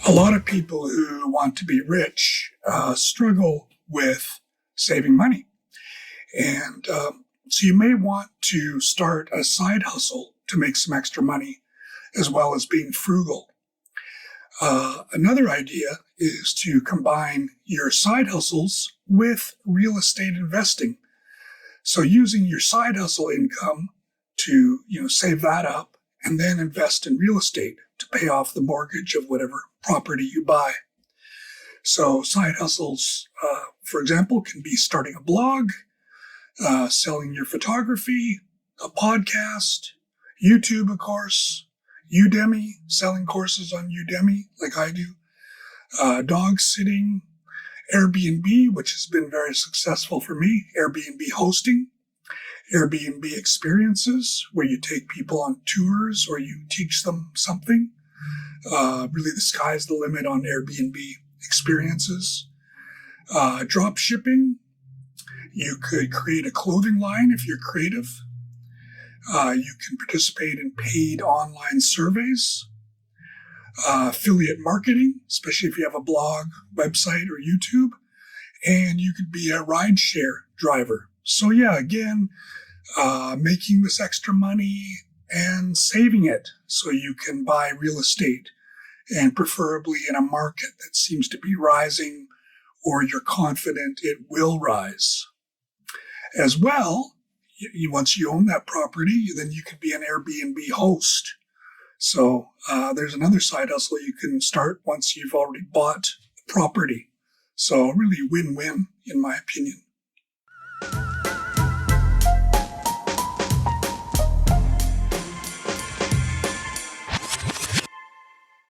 A lot of people who want to be rich struggle with saving money. And so you may want to start a side hustle to make some extra money, as well as being frugal. Another idea is to combine your side hustles with real estate investing. So using your side hustle income to, save that up and then invest in real estate to pay off the mortgage of whatever property you buy. So side hustles, for example, can be starting a blog, selling your photography, a podcast, YouTube, of course, Udemy, selling courses on Udemy like I do, dog sitting, Airbnb, which has been very successful for me, Airbnb hosting, Airbnb experiences, where you take people on tours or you teach them something. Really, the sky's the limit on Airbnb experiences. Drop shipping. You could create a clothing line if you're creative. You can participate in paid online surveys. Affiliate marketing, especially if you have a blog, website, or YouTube. And you could be a rideshare driver. So yeah, again, making this extra money and saving it so you can buy real estate, and preferably in a market that seems to be rising or you're confident it will rise. As well, once you own that property, then you could be an Airbnb host. So there's another side hustle you can start once you've already bought the property. So really win-win, in my opinion.